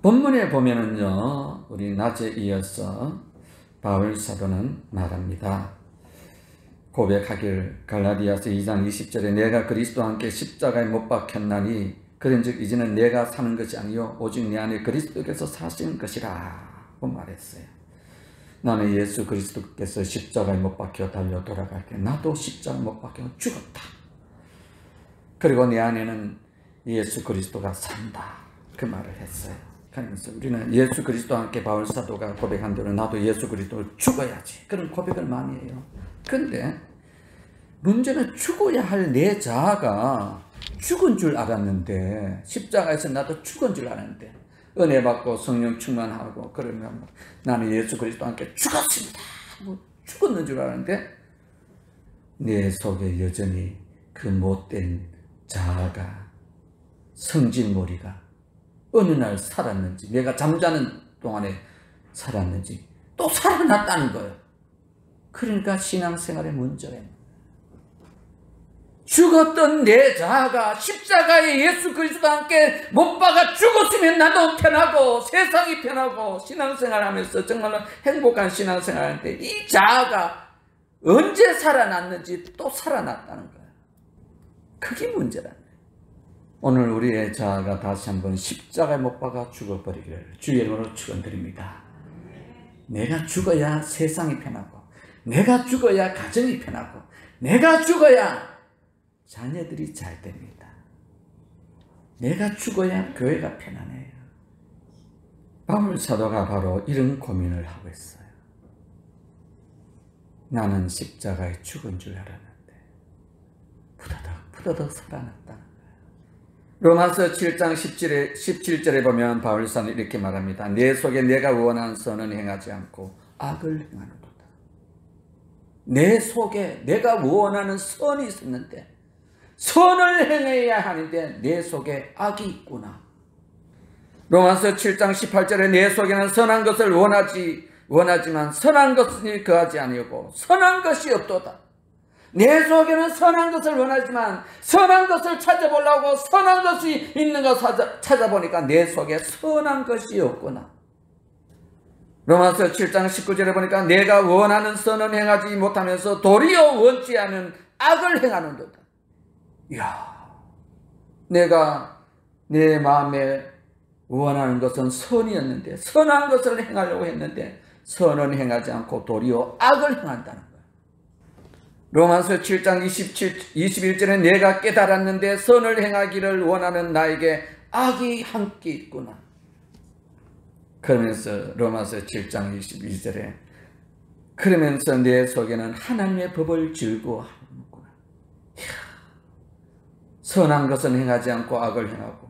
본문에 보면은요, 우리 낮에 이어서 바울 사도는 말합니다. 고백하길 갈라디아서 2장 20절에 내가 그리스도와 함께 십자가에 못 박혔나니 그런즉 이제는 내가 사는 것이 아니요 오직 내 안에 그리스도께서 사시는 것이라고 말했어요. 나는 예수 그리스도께서 십자가에 못 박혀 달려 돌아갈 때 나도 십자가에 못 박혀 죽었다. 그리고 내 안에는 예수 그리스도가 산다. 그 말을 했어요. 그러면서 우리는 예수 그리스도와 함께 바울 사도가 고백한 대로 나도 예수 그리스도를 죽어야지. 그런 고백을 많이 해요. 그런데 문제는 죽어야 할 내 자아가 죽은 줄 알았는데, 십자가에서 나도 죽은 줄 알았는데 은혜 받고 성령 충만하고 그러면 나는 예수 그리스도와 함께 죽었습니다. 죽었는 줄 알았는데 내 속에 여전히 그 못된 자아가, 성질머리가 어느 날 살았는지, 내가 잠자는 동안에 살았는지 또 살아났다는 거예요. 그러니까 신앙생활의 문제예요. 죽었던 내 자아가 십자가에 예수 그리스도와 함께 못 박아 죽었으면 나도 편하고 세상이 편하고 신앙생활하면서 정말로 행복한 신앙생활하는데 이 자아가 언제 살아났는지 또 살아났다는 거예요. 그게 문제라는 거예요. 오늘 우리의 자아가 다시 한번 십자가에 못 박아 죽어버리기를 주의 이름으로 축원드립니다. 내가 죽어야 세상이 편하고, 내가 죽어야 가정이 편하고, 내가 죽어야 자녀들이 잘 됩니다. 내가 죽어야 교회가 편안해요. 바울 사도가 바로 이런 고민을 하고 있어요. 나는 십자가에 죽은 줄 알았는데 부더덕 살아났다는 거예요. 로마서 7장 17절에 보면 바울 사도는 이렇게 말합니다. 내 속에 내가 원하는 선은 행하지 않고 악을 행하는도다. 내 속에 내가 원하는 선이 있었는데 선을 행해야 하는데 내 속에 악이 있구나. 로마서 7장 18절에 내 속에는 선한 것을 원하지만 선한 것을 거하지 아니하고 선한 것이 없도다. 내 속에는 선한 것을 원하지만 선한 것을 찾아보려고 선한 것이 있는 것 찾아보니까 내 속에 선한 것이 없구나. 로마서 7장 19절에 보니까 내가 원하는 선은 행하지 못하면서 도리어 원치 않은 악을 행하는도다. 이야, 내가 내 마음에 원하는 것은 선이었는데 선한 것을 행하려고 했는데 선은 행하지 않고 도리어 악을 행한다는 거예요. 로마서 7장 21절에 내가 깨달았는데 선을 행하기를 원하는 나에게 악이 함께 있구나. 그러면서 로마서 7장 22절에 그러면서 내 속에는 하나님의 법을 즐거워하는구나. 선한 것은 행하지 않고 악을 행하고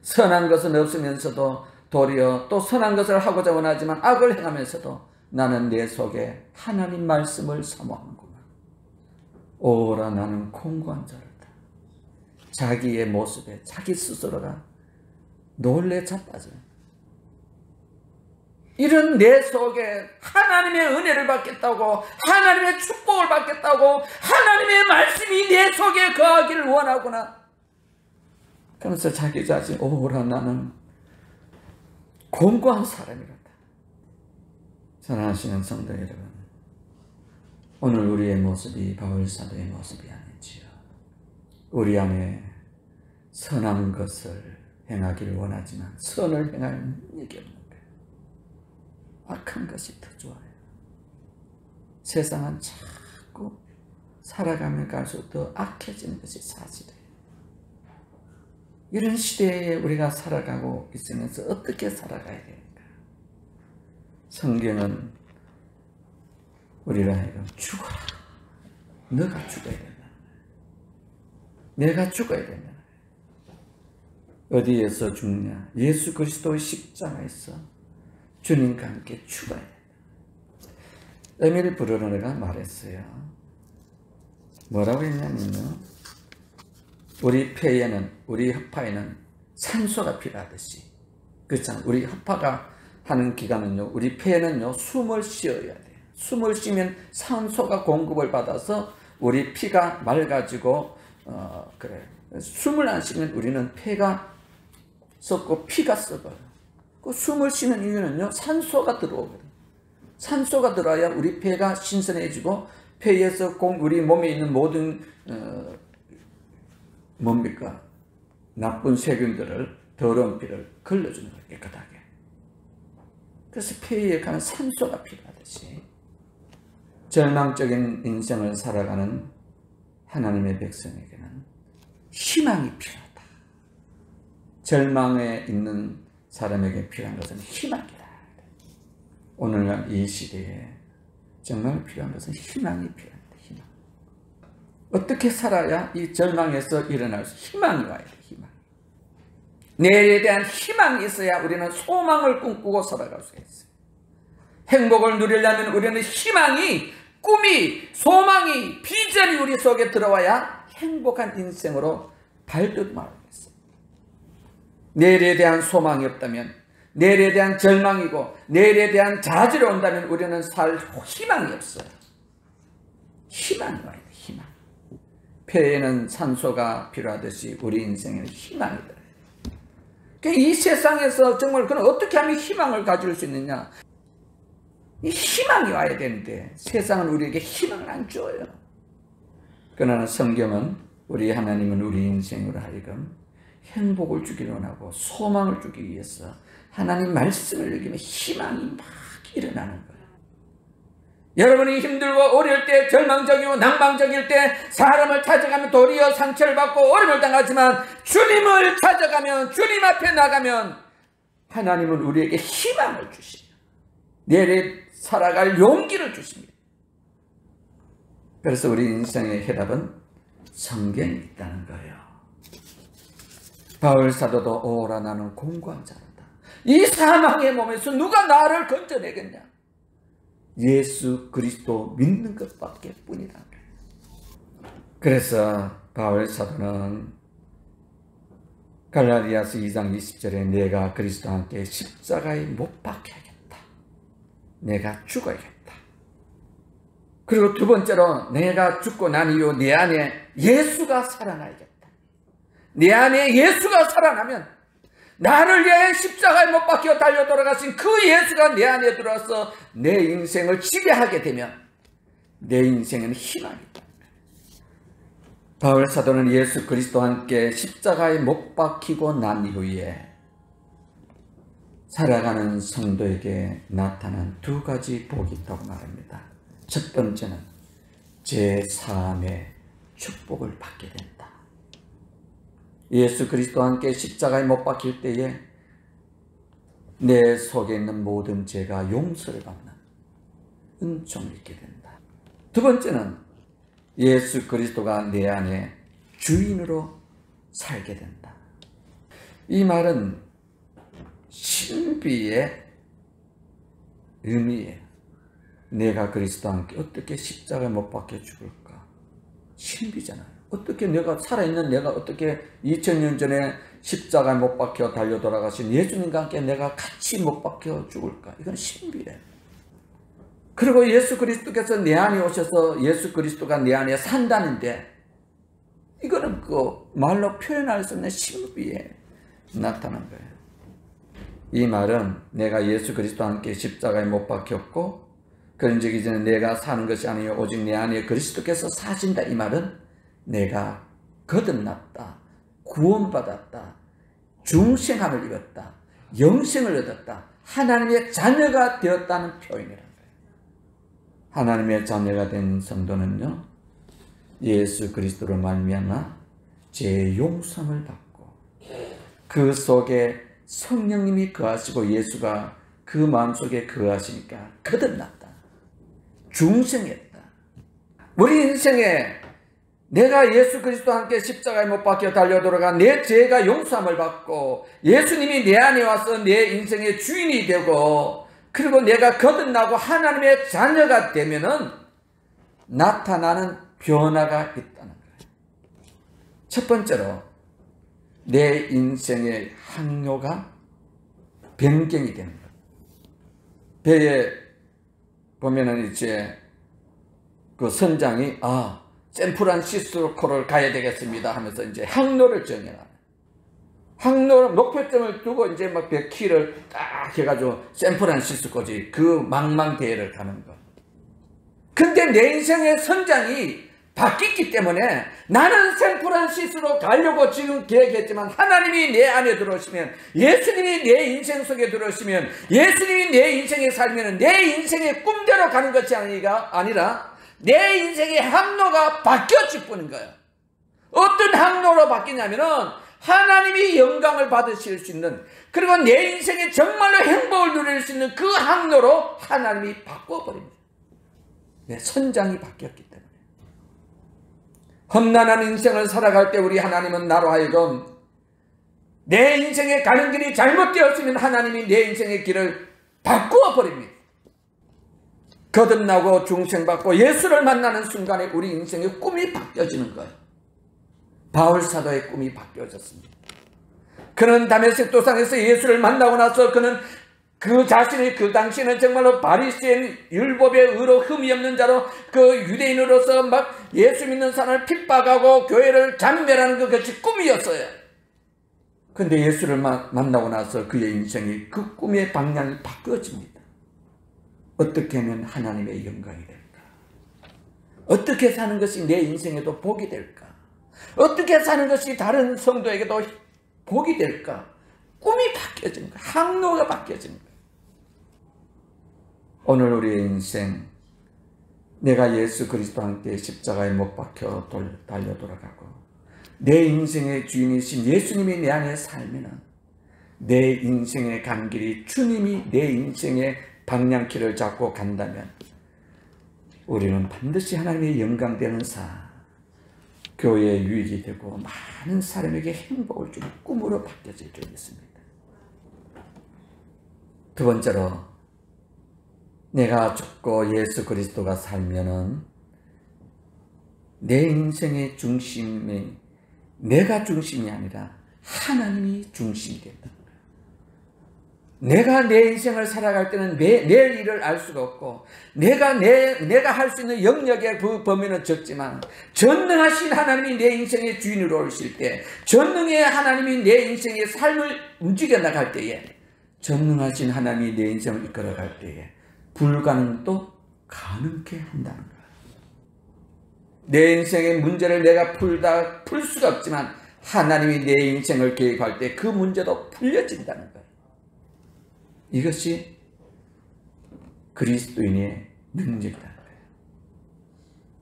선한 것은 없으면서도 도리어 또 선한 것을 하고자 원하지만 악을 행하면서도 나는 내 속에 하나님 말씀을 사모하는구나. 오라 나는 공고한 자로다. 자기의 모습에 자기 스스로가 놀래 자빠져요. 이런 내 속에 하나님의 은혜를 받겠다고, 하나님의 축복을 받겠다고, 하나님의 말씀이 내 속에 거하기를 원하구나. 그러면서 자기 자신, 오라 나는 공고한 사람이란다. 사랑하시는 성도 여러분, 오늘 우리의 모습이 바울 사도의 모습이 아닌지요. 우리 안에 선한 것을 행하기를 원하지만 선을 행할 능력이 없는 거예요. 악한 것이 더 좋아요. 세상은 자꾸 살아가면 갈수록 더 악해지는 것이 사실이에요. 이런 시대에 우리가 살아가고 있으면서 어떻게 살아가야 됩니까? 성경은 우리를 하여금 죽어라. 너가 죽어야 된다. 내가 죽어야 된다. 어디에서 죽냐? 예수 그리스도의 십자가에서 주님과 함께 죽어야 된다. 에밀 브루너가 말했어요. 뭐라고 했냐면요, 우리 폐에는, 우리 허파에는 산소가 필요하듯이, 그렇잖아요. 우리 허파가 하는 기관은요, 우리 폐에는요 숨을 쉬어야 돼요. 숨을 쉬면 산소가 공급을 받아서 우리 피가 맑아지고 숨을 안 쉬면 우리는 폐가 썩고 피가 썩어요. 그 숨을 쉬는 이유는요, 산소가 들어오거든요. 산소가 들어야 우리 폐가 신선해지고 폐에서 우리 몸에 있는 모든 뭡니까? 나쁜 세균들을, 더러운 피를 걸러주는 거예요, 깨끗하게. 그래서 폐에 가는 산소가 필요하듯이 절망적인 인생을 살아가는 하나님의 백성에게는 희망이 필요하다. 절망에 있는 사람에게 필요한 것은 희망이다. 오늘날 이 시대에 정말 필요한 것은 희망이 필요합니다. 희망. 어떻게 살아야 이 절망에서 일어날 수, 희망이 와야 돼. 희망. 내일에 대한 희망이 있어야 우리는 소망을 꿈꾸고 살아갈 수 있어요. 행복을 누리려면 우리는 희망이, 꿈이, 소망이, 비전이 우리 속에 들어와야 행복한 인생으로 발돋움하겠어요. 내일에 대한 소망이 없다면, 내일에 대한 절망이고 내일에 대한 좌절이 온다면 우리는 살 희망이 없어요. 희망이 와야 돼. 희망. 폐에는 산소가 필요하듯이 우리 인생에는 희망이 들어요. 이 세상에서 정말 그럼 어떻게 하면 희망을 가질 수 있느냐? 이 희망이 와야 되는데 세상은 우리에게 희망을 안 줘요. 그러나 성경은, 우리 하나님은 우리 인생으로 하여금 행복을 주기를 원하고 소망을 주기 위해서 하나님 말씀을 읽으면 희망이 막 일어나는 거예요. 여러분이 힘들고 어려울 때, 절망적이고 낭망적일 때 사람을 찾아가면 도리어 상처를 받고 어려움을 당하지만 주님을 찾아가면, 주님 앞에 나가면 하나님은 우리에게 희망을 주시며 내일에 살아갈 용기를 주십니다. 그래서 우리 인생의 해답은 성경에 있다는 거예요. 바울 사도도 오라 나는 공고한 자로다. 이 사망의 몸에서 누가 나를 건져내겠냐? 예수 그리스도 믿는 것밖에 뿐이다. 그래서 바울 사도는 갈라디아서 2장 20절에 내가 그리스도와 함께 십자가에 못 박혀야겠다. 내가 죽어야겠다. 그리고 두 번째로 내가 죽고 난 이후 내 안에 예수가 살아나야겠다. 내 안에 예수가 살아나면 나를 위해 십자가에 못 박혀 달려 돌아가신 그 예수가 내 안에 들어와서 내 인생을 지배하게 되면 내 인생에는 희망이 있다. 바울 사도는 예수 그리스도와 함께 십자가에 못 박히고 난 이후에 살아가는 성도에게 나타난 두 가지 복이 있다고 말합니다. 첫 번째는 제3의 축복을 받게 된다. 예수 그리스도와 함께 십자가에 못 박힐 때에 내 속에 있는 모든 죄가 용서를 받는 은총을 입게 된다. 두 번째는 예수 그리스도가 내 안에 주인으로 살게 된다. 이 말은 신비의 의미예요. 내가 그리스도와 함께 어떻게 십자가에 못 박혀 죽을까? 신비잖아요. 어떻게 내가 살아있는 내가 어떻게 2000년 전에 십자가에 못 박혀 달려 돌아가신 예수님과 함께 내가 같이 못 박혀 죽을까? 이건 신비예요. 그리고 예수 그리스도께서 내 안에 오셔서 예수 그리스도가 내 안에 산다는데 이거는 그 말로 표현할 수 없는 신비에 나타난 거예요. 이 말은 내가 예수 그리스도와 함께 십자가에 못 박혔고 그런 적이 이제는 내가 사는 것이 아니요 오직 내 안에 그리스도께서 사신다. 이 말은 내가 거듭났다, 구원받았다, 중생함을 입었다, 영생을 얻었다, 하나님의 자녀가 되었다는 표현이라는 거예요. 하나님의 자녀가 된 성도는요, 예수 그리스도로 말미암아 죄의 용서를 받고 그 속에 성령님이 거하시고 예수가 그 마음속에 거하시니까 거듭났다, 중생했다. 우리 인생에 내가 예수 그리스도와 함께 십자가에 못 박혀 달려 돌아가 내 죄가 용서함을 받고 예수님이 내 안에 와서 내 인생의 주인이 되고 그리고 내가 거듭나고 하나님의 자녀가 되면은 나타나는 변화가 있다는 거예요. 첫 번째로 내 인생의 항로가 변경이 되는 거예요. 배에 보면은 이제 그 선장이 샌프란시스코를 가야 되겠습니다 하면서 이제 항로를 정해놔요. 항로 목표점을 두고 이제 막 100km를 딱 해가지고 샌프란시스코지 그 망망대해를 가는 거. 근데 내 인생의 선장이 바뀌기 때문에 나는 샌프란시스코로 가려고 지금 계획했지만 하나님이 내 안에 들어오시면, 예수님이 내 인생 속에 들어오시면, 예수님이 내 인생에 살면 내 인생의 꿈대로 가는 것이 아니라 내 인생의 항로가 바뀌어질 뿐인 거예요. 어떤 항로로 바뀌냐면은 하나님이 영광을 받으실 수 있는, 그리고 내 인생에 정말로 행복을 누릴 수 있는 그 항로로 하나님이 바꿔버립니다. 내 선장이 바뀌었기 때문에. 험난한 인생을 살아갈 때 우리 하나님은 나로 하여금 내 인생에 가는 길이 잘못되었으면 하나님이 내 인생의 길을 바꾸어 버립니다. 거듭나고 중생받고 예수를 만나는 순간에 우리 인생의 꿈이 바뀌어지는 거예요. 바울 사도의 꿈이 바뀌어졌습니다. 그는 다메섹 도상에서 예수를 만나고 나서 그는 그 자신이 그 당시에는 정말로 바리새인 율법의 의로 흠이 없는 자로 그 유대인으로서 막 예수 믿는 사람을 핍박하고 교회를 잔멸하는 그것이 꿈이었어요. 근데 예수를 만나고 나서 그의 인생이 그 꿈의 방향이 바뀌어집니다. 어떻게 하면 하나님의 영광이 될까? 어떻게 사는 것이 내 인생에도 복이 될까? 어떻게 사는 것이 다른 성도에게도 복이 될까? 꿈이 바뀌어지는 거야. 항로가 바뀌어지는 거야. 오늘 우리의 인생, 내가 예수 그리스도와 함께 십자가에 못 박혀 달려 돌아가고 내 인생의 주인이신 예수님이 내 안에 살면 내 인생의 간 길이 주님이 내 인생의 방향키를 잡고 간다면 우리는 반드시 하나님의 영광되는 교회에 유익이 되고 많은 사람에게 행복을 주는 꿈으로 바뀌어질 줄 믿습니다. 두 번째로, 내가 죽고 예수 그리스도가 살면은 내 인생의 중심이 내가 중심이 아니라 하나님이 중심이 된다. 내가 내 인생을 살아갈 때는 내일 일을 알 수가 없고 내가 할 수 있는 영역의 그 범위는 적지만 전능하신 하나님이 내 인생의 주인으로 오실 때, 전능의 하나님이 내 인생의 삶을 움직여 나갈 때에, 전능하신 하나님이 내 인생을 이끌어 갈 때에 불가능도 가능케 한다는 거야. 내 인생의 문제를 내가 풀 수가 없지만 하나님이 내 인생을 계획할 때 그 문제도 풀려진다는 거야. 이것이 그리스도인의 능력이라는 거예요.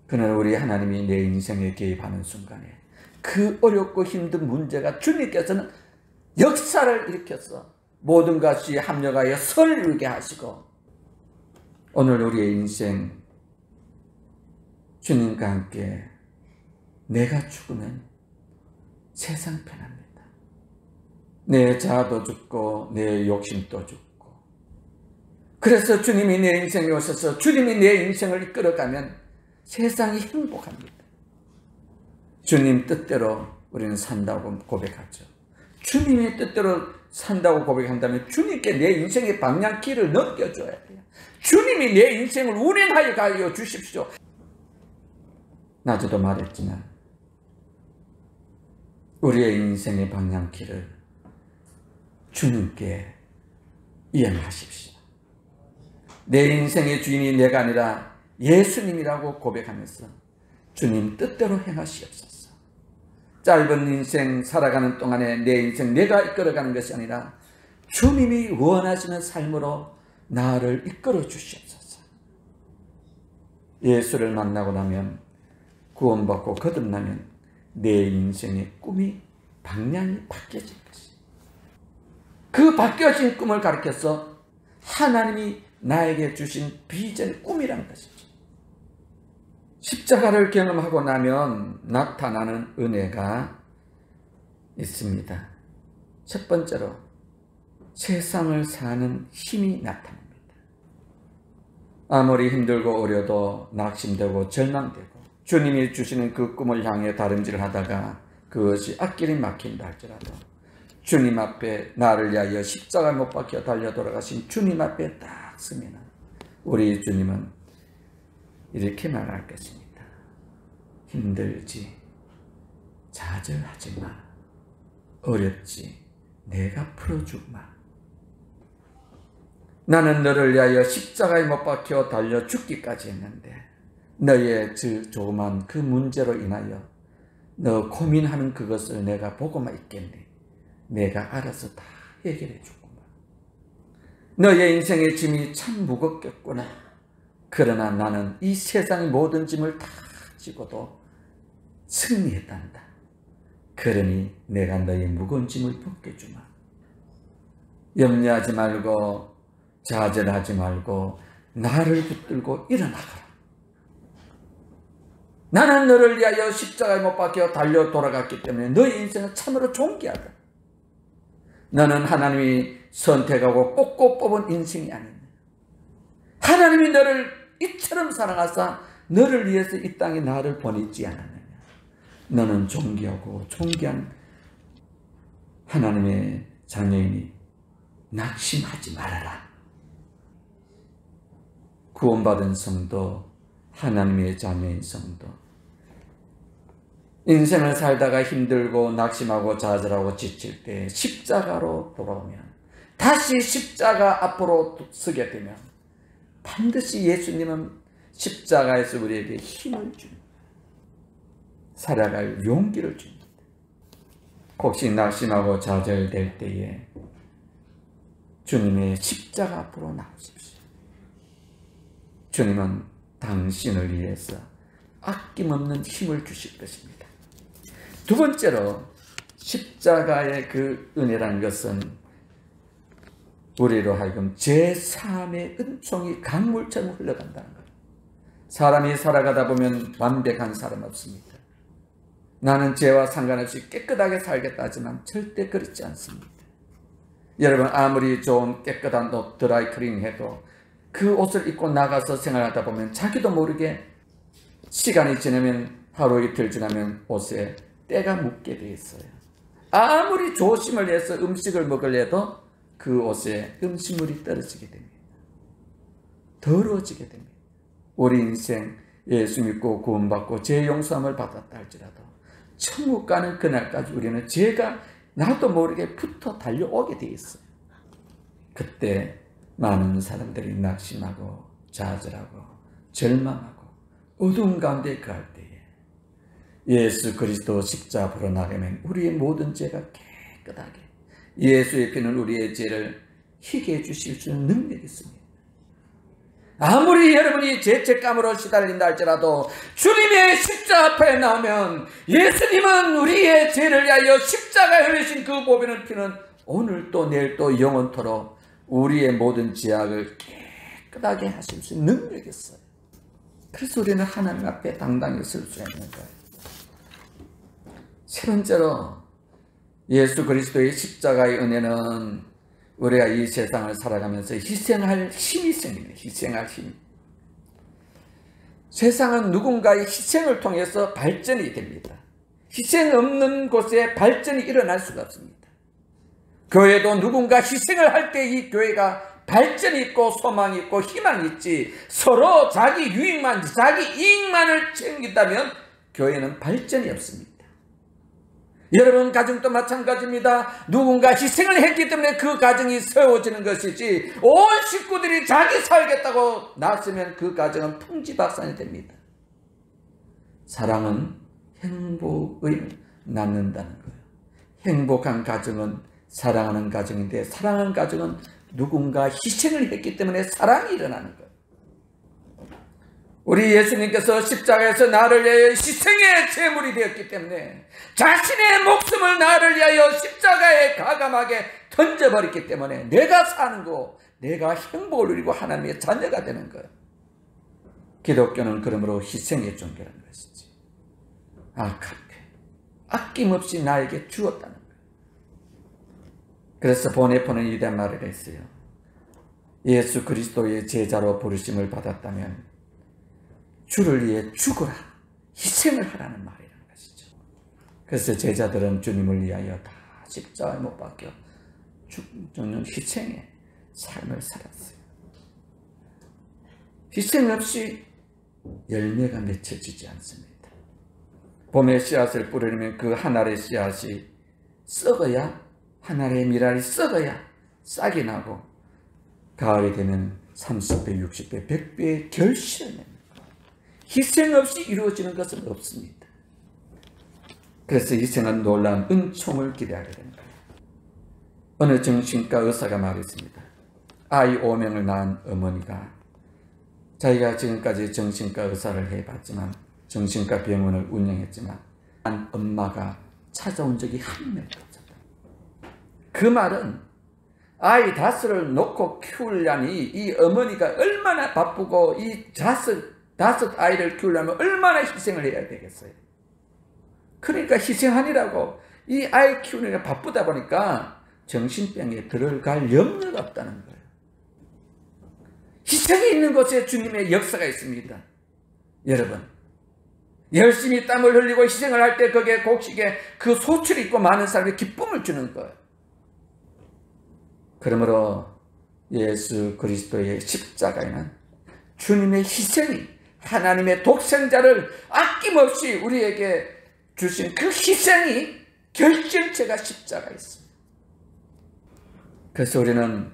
그러나 우리 하나님이 내 인생에 개입하는 순간에 그 어렵고 힘든 문제가 주님께서는 역사를 일으켜서 모든 것이 합력하여 선을 이루게 하시고, 오늘 우리의 인생 주님과 함께 내가 죽으면 세상 편합니다. 내 자아도 죽고 내 욕심도 죽고, 그래서 주님이 내 인생에 오셔서 주님이 내 인생을 이끌어가면 세상이 행복합니다. 주님 뜻대로 우리는 산다고 고백하죠. 주님의 뜻대로 산다고 고백한다면 주님께 내 인생의 방향키를 넘겨줘야 돼요. 주님이 내 인생을 운행하여 가여 주십시오. 낮에도 말했지만 우리의 인생의 방향키를 주님께 이행하십시오. 내 인생의 주인이 내가 아니라 예수님이라고 고백하면서 주님 뜻대로 행하시옵소서. 짧은 인생 살아가는 동안에 내 인생 내가 이끌어가는 것이 아니라 주님이 원하시는 삶으로 나를 이끌어 주시옵소서. 예수를 만나고 나면, 구원받고 거듭나면 내 인생의 꿈이 방향이 바뀌어질 것이다. 그 바뀌어진 꿈을 가리켜서 하나님이 나에게 주신 비전의 꿈이라는 것이죠. 십자가를 경험하고 나면 나타나는 은혜가 있습니다. 첫 번째로 세상을 사는 힘이 나타납니다. 아무리 힘들고 어려도 낙심되고 절망되고 주님이 주시는 그 꿈을 향해 다름질을 하다가 그것이 앞길이 막힌다 할지라도 주님 앞에 나를 위하여 십자가 못 박혀 달려 돌아가신 주님 앞에 딱 서면 우리 주님은 이렇게 말할 것입니다. 힘들지, 좌절하지 마. 어렵지, 내가 풀어주마. 나는 너를 위하여 십자가에 못 박혀 달려 죽기까지 했는데 너의 조그만 그 문제로 인하여 너 고민하는 그것을 내가 보고만 있겠네. 내가 알아서 다 해결해 주구만. 너의 인생의 짐이 참 무겁겠구나. 그러나 나는 이 세상의 모든 짐을 다 지고도 승리했단다. 그러니 내가 너의 무거운 짐을 벗겨주마. 염려하지 말고 좌절하지 말고 나를 붙들고 일어나거라. 나는 너를 위하여 십자가에 못 박혀 달려 돌아갔기 때문에 너의 인생은 참으로 존귀하다. 너는 하나님이 선택하고 꼭꼭 뽑은 인생이 아니냐. 하나님이 너를 이처럼 사랑하사 너를 위해서 이 땅에 나를 보내지 않았느냐. 너는 존귀하고 존귀한 하나님의 자녀이니 낙심하지 말아라. 구원받은 성도, 하나님의 자녀인 성도, 인생을 살다가 힘들고 낙심하고 좌절하고 지칠 때 십자가로 돌아오면, 다시 십자가 앞으로 서게 되면 반드시 예수님은 십자가에서 우리에게 힘을 줍니다. 살아갈 용기를 줍니다. 혹시 낙심하고 좌절될 때에 주님의 십자가 앞으로 나오십시오. 주님은 당신을 위해서 아낌없는 힘을 주실 것입니다. 두 번째로 십자가의 그 은혜라는 것은 우리로 하여금 제3의 은총이 강물처럼 흘러간다는 거예요. 사람이 살아가다 보면 완벽한 사람 없습니다. 나는 죄와 상관없이 깨끗하게 살겠다 하지만 절대 그렇지 않습니다. 여러분, 아무리 좋은 깨끗한 옷 드라이클리닝 해도 그 옷을 입고 나가서 생활하다 보면 자기도 모르게 시간이 지나면, 하루 이틀 지나면 옷에 때가 묻게 돼 있어요. 아무리 조심을 해서 음식을 먹으려도 그 옷에 음식물이 떨어지게 됩니다. 더러워지게 됩니다. 우리 인생 예수 믿고 구원받고 죄 용서함을 받았다 할지라도 천국 가는 그날까지 우리는 죄가 나도 모르게 붙어 달려오게 돼 있어요. 그때 많은 사람들이 낙심하고 좌절하고 절망하고 어두운 가운데 거할 때에 예수 그리스도 십자가 앞으로 나가면 우리의 모든 죄가 깨끗하게, 예수의 피는 우리의 죄를 희게 해주실 수 있는 능력이 있습니다. 아무리 여러분이 죄책감으로 시달린다 할지라도 주님의 십자가 앞에 나오면 예수님은 우리의 죄를 위하여 십자가에 흘리신 그 보배는 피는 오늘 또 내일 또 영원토록 우리의 모든 죄악을 깨끗하게 하실 수 있는 능력이 있어요. 그래서 우리는 하나님 앞에 당당히 설 수 있는 거예요. 세 번째로 예수 그리스도의 십자가의 은혜는 우리가 이 세상을 살아가면서 희생할 힘이 생깁니다. 희생할 힘. 세상은 누군가의 희생을 통해서 발전이 됩니다. 희생 없는 곳에 발전이 일어날 수가 없습니다. 교회도 누군가 희생을 할 때 이 교회가 발전이 있고 소망이 있고 희망이 있지, 서로 자기 유익만, 자기 이익만을 챙긴다면 교회는 발전이 없습니다. 여러분 가정도 마찬가지입니다. 누군가 희생을 했기 때문에 그 가정이 세워지는 것이지, 온 식구들이 자기 살겠다고 나서면 그 가정은 풍지박산이 됩니다. 사랑은 행복을 낳는다는 거예요. 행복한 가정은 사랑하는 가정인데, 사랑하는 가정은 누군가 희생을 했기 때문에 사랑이 일어나는 거예요. 우리 예수님께서 십자가에서 나를 위하여 희생의 제물이 되었기 때문에 자신의 목숨을 나를 위하여 십자가에 가감하게 던져버렸기 때문에 내가 사는 거, 내가 행복을 누리고 하나님의 자녀가 되는 거예요. 기독교는 그러므로 희생의 종교라는 것이지. 아깝게 아낌없이 나에게 주었다는 거예요. 그래서 보네포는 이런 말을 했어요. 예수 그리스도의 제자로 부르심을 받았다면 주를 위해 죽어라, 희생을 하라는 말이라는 것이죠. 그래서 제자들은 주님을 위하여 다 십자가에 못 박혀 죽는 희생의 삶을 살았어요. 희생 없이 열매가 맺혀지지 않습니다. 봄에 씨앗을 뿌리면 그 한 알의 씨앗이 썩어야 한 알의 밀알이 썩어야 싹이 나고 가을이 되면 30배, 60배, 100배의 결실을 냅니다. 희생 없이 이루어지는 것은 없습니다. 그래서 희생은 놀라운 은총을 기대하게 됩니다. 어느 정신과 의사가 말했습니다. 아이 5명을 낳은 어머니가 자기가 지금까지 정신과 의사를 해봤지만 정신과 병원을 운영했지만 엄마가 찾아온 적이 한 명도 없었다. 그 말은 아이 5을 놓고 키우려니 이 어머니가 얼마나 바쁘고 이 5 아이를 키우려면 얼마나 희생을 해야 되겠어요. 그러니까 희생하니라고 이 아이 키우느라 바쁘다 보니까 정신병에 들어갈 염려가 없다는 거예요. 희생이 있는 곳에 주님의 역사가 있습니다. 여러분, 열심히 땀을 흘리고 희생을 할 때 거기에 곡식에 그 소출이 있고 많은 사람이 기쁨을 주는 거예요. 그러므로 예수 그리스도의 십자가에는 주님의 희생이 하나님의 독생자를 아낌없이 우리에게 주신 그 희생이 결정체가 십자가에 있습니다. 그래서 우리는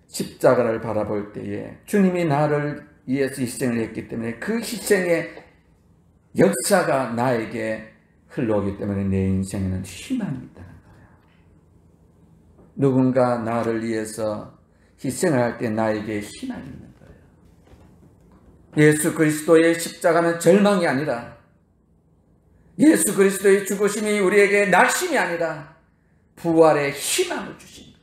십자가를 바라볼 때에 주님이 나를 위해서 희생을 했기 때문에 그 희생의 역사가 나에게 흘러오기 때문에 내 인생에는 희망이 있다는 거예요. 누군가 나를 위해서 희생을 할 때 나에게 희망이 있는 거예요. 예수 그리스도의 십자가는 절망이 아니라 예수 그리스도의 죽으심이 우리에게 낙심이 아니라 부활의 희망을 주신 거예요.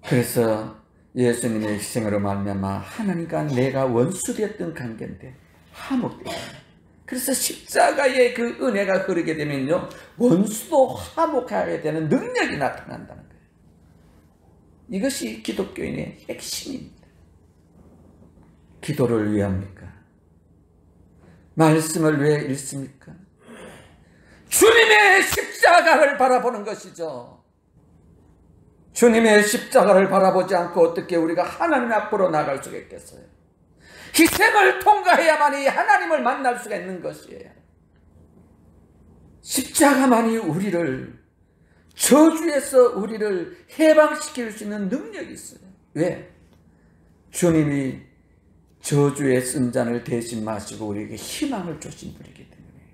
그래서 예수님의 희생으로 말미암아 하나님과 내가 원수되었던 관계인데 화목되어요. 그래서 십자가의 그 은혜가 흐르게 되면요, 원수도 화목하게 되는 능력이 나타난다는 거예요. 이것이 기독교인의 핵심입니다. 기도를 왜 합니까? 말씀을 왜 읽습니까? 주님의 십자가를 바라보는 것이죠. 주님의 십자가를 바라보지 않고 어떻게 우리가 하나님 앞으로 나갈 수가 있겠어요? 희생을 통과해야만이 하나님을 만날 수가 있는 것이에요. 십자가만이 우리를 저주에서 우리를 해방시킬 수 있는 능력이 있어요. 왜? 주님이 저주의 쓴 잔을 대신 마시고 우리에게 희망을 주신 분이기 때문이에요.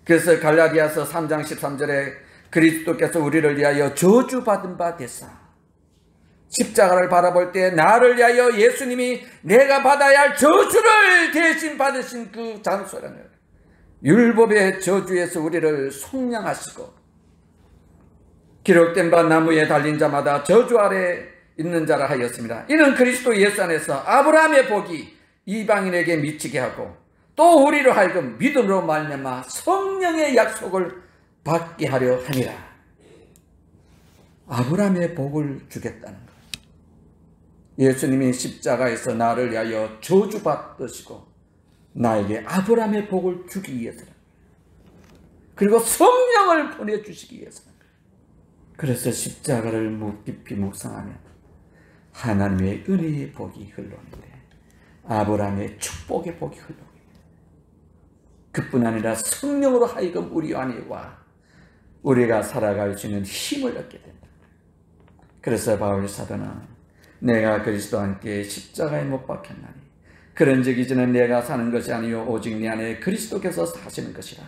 그래서 갈라디아서 3장 13절에 그리스도께서 우리를 위하여 저주받은 바 되사 십자가를 바라볼 때 나를 위하여 예수님이 내가 받아야 할 저주를 대신 받으신 그 장소라는 율법의 저주에서 우리를 속량하시고 기록된 바 나무에 달린 자마다 저주 아래 있는 자라 하였습니다. 이는 그리스도 예수 안에서 아브라함의 복이 이방인에게 미치게 하고 또 우리로 하여금 믿음으로 말미암아 성령의 약속을 받게 하려 함이라. 아브라함의 복을 주겠다는 거예요. 예수님이 십자가에서 나를 위하여 저주받으시고 나에게 아브라함의 복을 주기 위해서는, 그리고 성령을 보내주시기 위해서는. 그래서 십자가를 깊이 묵상하면 하나님의 은혜의 복이 흘러오는데 아브라함의 축복의 복이 흘러옵니다. 그뿐 아니라 성령으로 하여금 우리 안에 와 우리가 살아갈 수 있는 힘을 얻게 된다. 그래서 바울 사도는 내가 그리스도와 함께 십자가에 못 박혔나니 그런즉 이제는 내가 사는 것이 아니요 오직 내 안에 그리스도께서 사시는 것이라.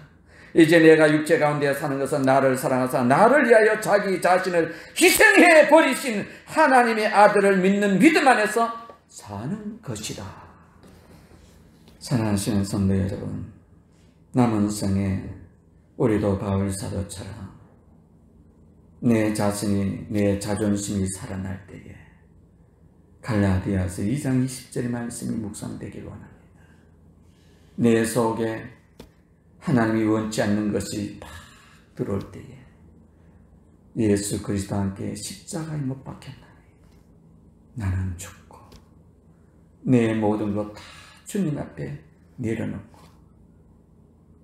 이제 내가 육체 가운데 사는 것은 나를 사랑하사 나를 위하여 자기 자신을 희생해 버리신 하나님의 아들을 믿는 믿음 안에서 사는 것이다. 사랑하시는 성도 여러분, 남은 생에 우리도 바울 사도처럼 내 자신이, 내 자존심이 살아날 때에 갈라디아서 2장 20절의 말씀이 묵상되길 원합니다. 내 속에 하나님이 원치 않는 것이 팍 들어올 때에 예수 그리스도와 함께 십자가에 못 박혔나니 나는 죽고 내 모든 것 다 주님 앞에 내려놓고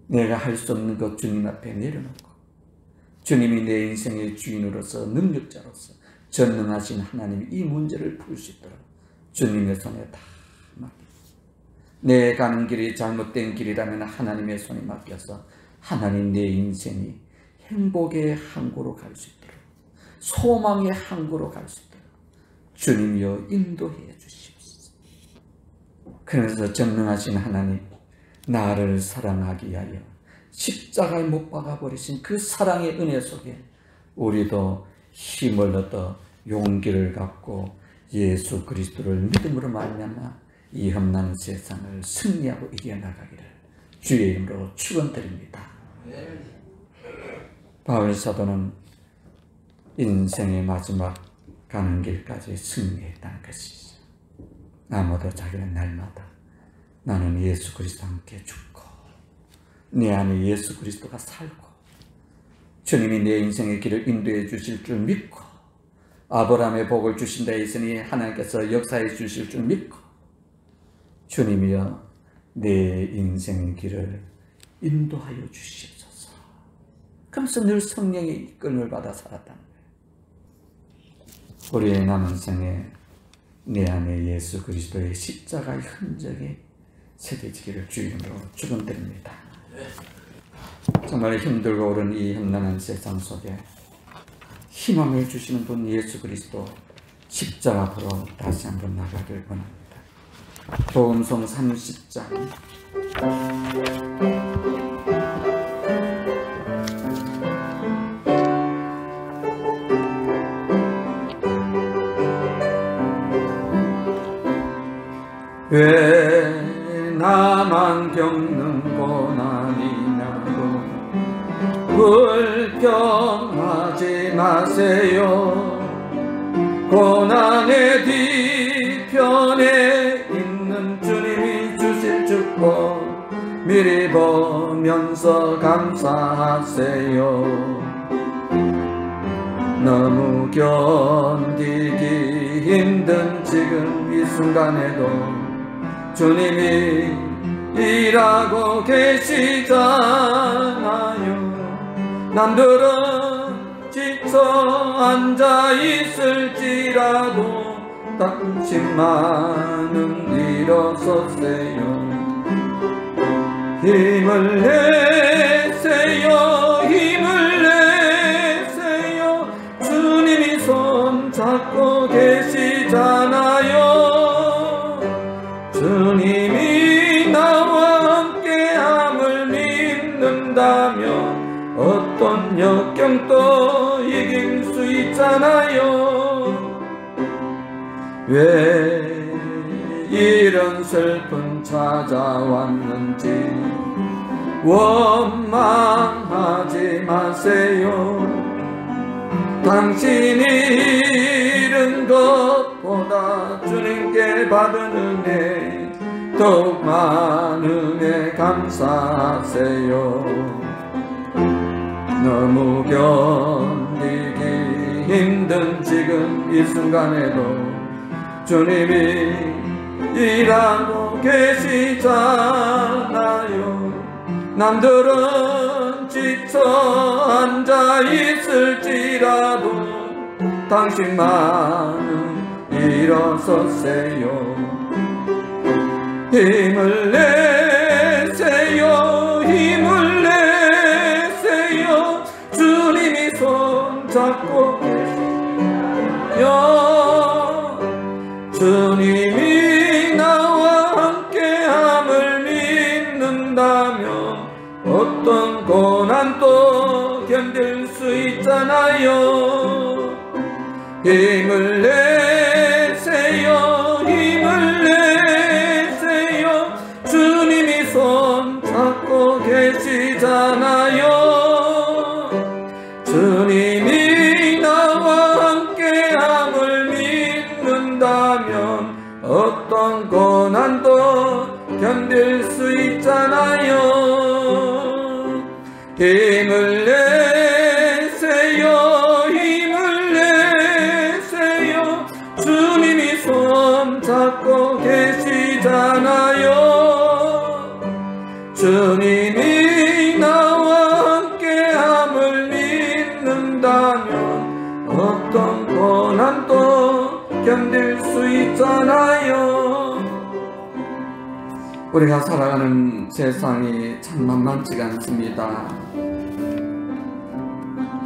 내가 할 수 없는 것 주님 앞에 내려놓고 주님이 내 인생의 주인으로서 능력자로서 전능하신 하나님이 이 문제를 풀 수 있도록 주님의 손에 다 맡깁니다. 내 가는 길이 잘못된 길이라면 하나님의 손에 맡겨서 하나님 내 인생이 행복의 항구로 갈 수 있도록 소망의 항구로 갈 수 있도록 주님이여 인도해 주십시오. 그래서 전능하신 하나님, 나를 사랑하기 위하여 십자가에 못 박아버리신 그 사랑의 은혜 속에 우리도 힘을 얻어 용기를 갖고 예수 그리스도를 믿음으로 말미암아 이 험난한 세상을 승리하고 이겨나가기를 주의 이름으로 축원드립니다. 바울 사도는 인생의 마지막 가는 길까지 승리했다는 것이죠. 아무도 자기는 날마다 나는 예수 그리스도 함께 죽고 내 안에 예수 그리스도가 살고 주님이 내 인생의 길을 인도해 주실 줄 믿고 아브라함의 복을 주신다 했으니 하나님께서 역사해 주실 줄 믿고 주님이여 내 인생의 길을 인도하여 주시옵소서. 그러면서 늘 성령의 이끌림을 받아 살았다는 거예요. 우리의 남은 생에 내 안에 예수 그리스도의 십자가의 흔적이 새겨지기를 주 이름으로 축원드립니다. 정말 힘들고 어려운 이 험난한 세상 속에 희망을 주시는 분 예수 그리스도 십자가 앞으로 다시 한번 나가길 원합니다. 복음성 30장 왜 나만 겪는 고난이냐고 불평하지 마세요. 고난의 뒤편에 있는 주님이 주실 축복 미리 보면서 감사하세요. 너무 견디기 힘든 지금 이 순간에도 주님이 일하고 계시잖아요. 남들은 지쳐 앉아 있을지라도 당신만은 일어서세요. 힘을 내세요. 힘을 내세요. 주님이 손 잡고 계시잖아요. 주님이 나와 함께함을 믿는다면 어떤 역경도 이길 수 있잖아요. 왜 이런 슬픔 찾아왔는지 원망하지 마세요. 당신이 잃은 것보다 주님께 받은 은혜 더욱 많은 은혜 감사하세요. 너무 견디기 힘든 지금 이 순간에도 주님이 일하고 계시잖아요. 남들은 지쳐 앉아 있을지라도 당신만은 일어서세요. 힘을 내세요. 힘을 내세요. 주님이 손 잡고 계세요. 주님이 나와 함께함을 믿는다면 어떤 고난도 견딜 수 있잖아요. 힘을 내세요. 힘을 내세요. 주님이 손 잡고 계시잖아요. 주님이 나와 함께함을 믿는다면 어떤 고난도 견딜 수 있잖아요. 힘을 내세요. 힘을 내세요. 주님이 손 잡고 계시잖아요. 주님이 나와 함께함을 믿는다면 어떤 고난도 견딜 수 있잖아요. 우리가 살아가는 세상이 참 만만치가 않습니다.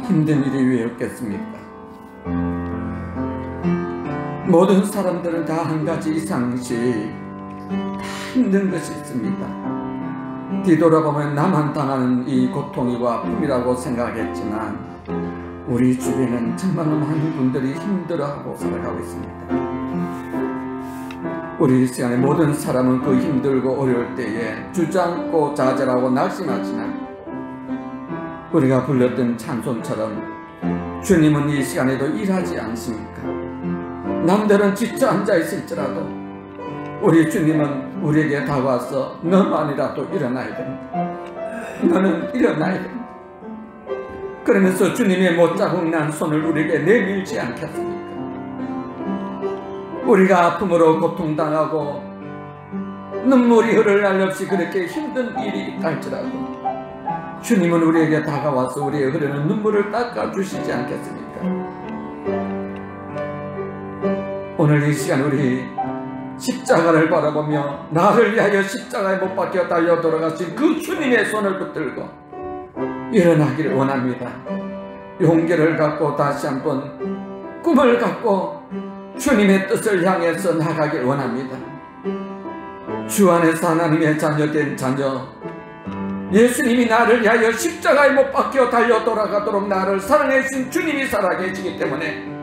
힘든 일이 왜 없겠습니까? 모든 사람들은 다 한 가지 이상씩 다 힘든 것이 있습니다. 뒤돌아보면 나만 당하는 이 고통이고 아픔이라고 생각했지만 우리 주변에는 정말로 많은 분들이 힘들어하고 살아가고 있습니다. 우리 이 시간에 모든 사람은 그 힘들고 어려울 때에 주저앉고 좌절하고 낙심하지만 우리가 불렀던 찬송처럼 주님은 이 시간에도 일하지 않습니까? 남들은 지쳐 앉아 있을지라도 우리 주님은 우리에게 다가와서 너만이라도 일어나야 된다. 너는 일어나야 된다. 그러면서 주님의 못자국 난 손을 우리에게 내밀지 않겠습니까? 우리가 아픔으로 고통당하고 눈물이 흐를 날 없이 그렇게 힘든 일이 있다 할지라도 주님은 우리에게 다가와서 우리의 흐르는 눈물을 닦아주시지 않겠습니까? 오늘 이 시간 우리 십자가를 바라보며 나를 위하여 십자가에 못 박혀 달려 돌아가신 그 주님의 손을 붙들고 일어나기를 원합니다. 용기를 갖고 다시 한번 꿈을 갖고 주님의 뜻을 향해서 나가길 원합니다. 주 안에서 하나님의 자녀된 자녀, 예수님이 나를 위하여 십자가에 못 박혀 달려 돌아가도록 나를 사랑해 주신 주님이 살아계시기 때문에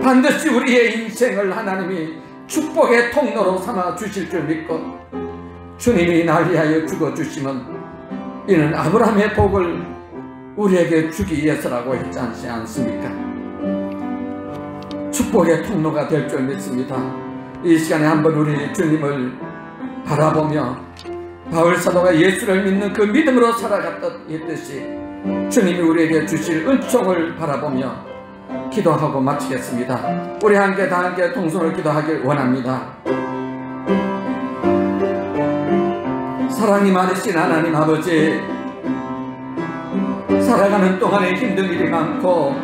반드시 우리의 인생을 하나님이 축복의 통로로 삼아 주실 줄 믿고 주님이 날 위하여 죽어주시면 이는 아브라함의 복을 우리에게 주기 위해서라고 했지 않습니까? 축복의 통로가 될 줄 믿습니다. 이 시간에 한번 우리 주님을 바라보며 바울 사도가 예수를 믿는 그 믿음으로 살아갔던 듯이 주님이 우리에게 주실 은총을 바라보며 기도하고 마치겠습니다. 우리 함께 다 함께 통성을 기도하길 원합니다. 사랑이 많으신 하나님 아버지, 살아가는 동안에 힘든 일이 많고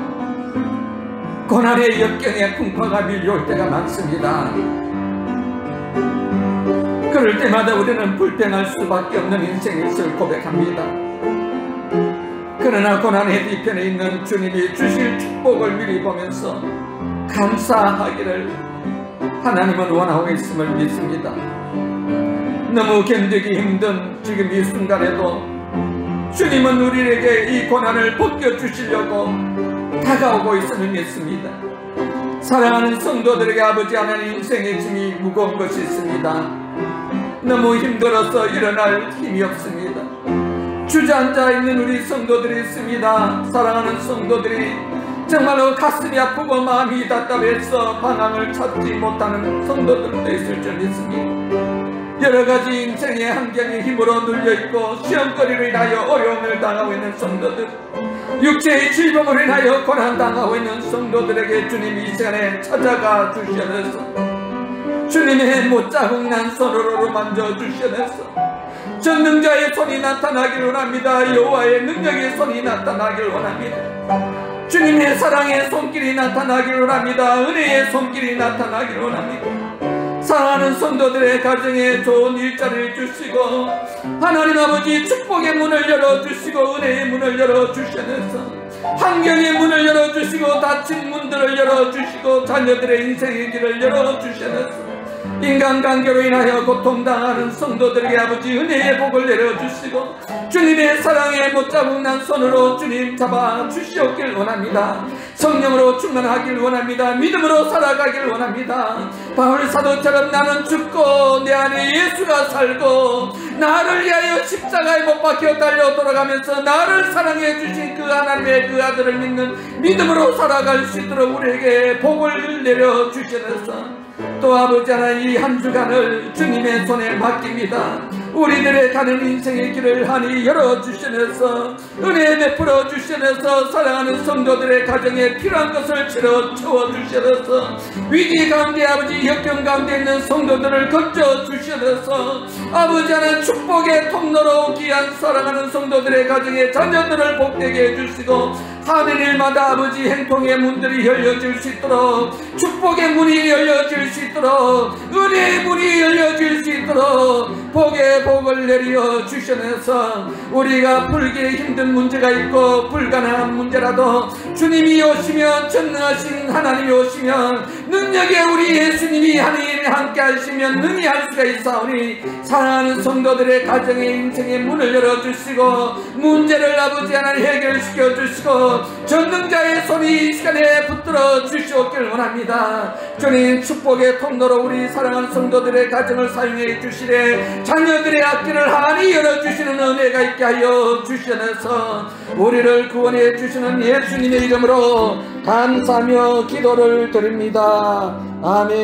고난의 역경에 풍파가 밀려올 때가 많습니다. 그럴 때마다 우리는 불평할 수밖에 없는 인생의 것을 고백합니다. 그러나 고난의 뒤편에 있는 주님이 주실 축복을 미리 보면서 감사하기를 하나님은 원하고 있음을 믿습니다. 너무 견디기 힘든 지금 이 순간에도 주님은 우리에게 이 고난을 벗겨주시려고 다가오고 있음을 믿습니다. 사랑하는 성도들에게 아버지 하나님, 인생의 짐이 무거운 것이 있습니다. 너무 힘들어서 일어날 힘이 없습니다. 주저앉아 있는 우리 성도들이 있습니다. 사랑하는 성도들이 정말로 가슴이 아프고 마음이 답답해서 방향을 찾지 못하는 성도들도 있을 줄 믿습니다. 여러가지 인생의 환경이 힘으로 눌려있고 시험거리로 인하여 어려움을 당하고 있는 성도들, 육체의 질병으로 인하여 고난당하고 있는 성도들에게 주님이 이 시간에 찾아가 주셔서 주님의 못자국 난 손으로 만져주셔서 전능자의 손이 나타나길 원합니다. 여호와의 능력의 손이 나타나길 원합니다. 주님의 사랑의 손길이 나타나길 원합니다. 은혜의 손길이 나타나길 원합니다. 사랑하는 성도들의 가정에 좋은 일자리를 주시고 하나님 아버지 축복의 문을 열어주시고 은혜의 문을 열어주셔서 환경의 문을 열어주시고 닫힌 문들을 열어주시고 자녀들의 인생의 길을 열어주셔서 인간관계로 인하여 고통당하는 성도들에게 아버지 은혜의 복을 내려주시고 주님의 사랑에 못자국 난 손으로 주님 잡아주시옵길 원합니다. 성령으로 충만하길 원합니다. 믿음으로 살아가길 원합니다. 바울 사도처럼 나는 죽고 내 안에 예수가 살고 나를 위하여 십자가에 못 박혀 달려 돌아가면서 나를 사랑해 주신 그 하나님의 그 아들을 믿는 믿음으로 살아갈 수 있도록 우리에게 복을 내려주셔서 또 아버지 하나님, 이 한 주간을 주님의 손에 맡깁니다. 우리들의 가는 인생의 길을 하니 열어주시면서 은혜 베풀어 주시면서 사랑하는 성도들의 가정에 필요한 것을 채워주시면서 위기 가운데 아버지 역경 가운데 있는 성도들을 건져 주시면서 아버지 하나님 축복의 통로로 귀한 사랑하는 성도들의 가정에 자녀들을 복되게 해주시고 하는 일마다 아버지 행통의 문들이 열려질 수 있도록, 축복의 문이 열려질 수 있도록, 은혜의 문이 열려질 수 있도록 복의 복을 내려 주셔서 우리가 풀기 힘든 문제가 있고 불가능한 문제라도 주님이 오시면, 전능하신 하나님이 오시면, 능력의 우리 예수님이 하나님이 함께 하시면 능히 할 수가 있사오니, 사랑하는 성도들의 가정의 인생의 문을 열어주시고 문제를 아버지 하나님 해결시켜 주시고 전능자의 손이 이 시간에 붙들어 주시옵길 원합니다. 주님, 축복의 통로로 우리 사랑하는 성도들의 가정을 사용해 주시되 자녀들의 앞길을 하나님 열어주시는 은혜가 있게 하여 주시면서 우리를 구원해 주시는 예수님의 이름으로 감사하며 기도를 드립니다. 아멘.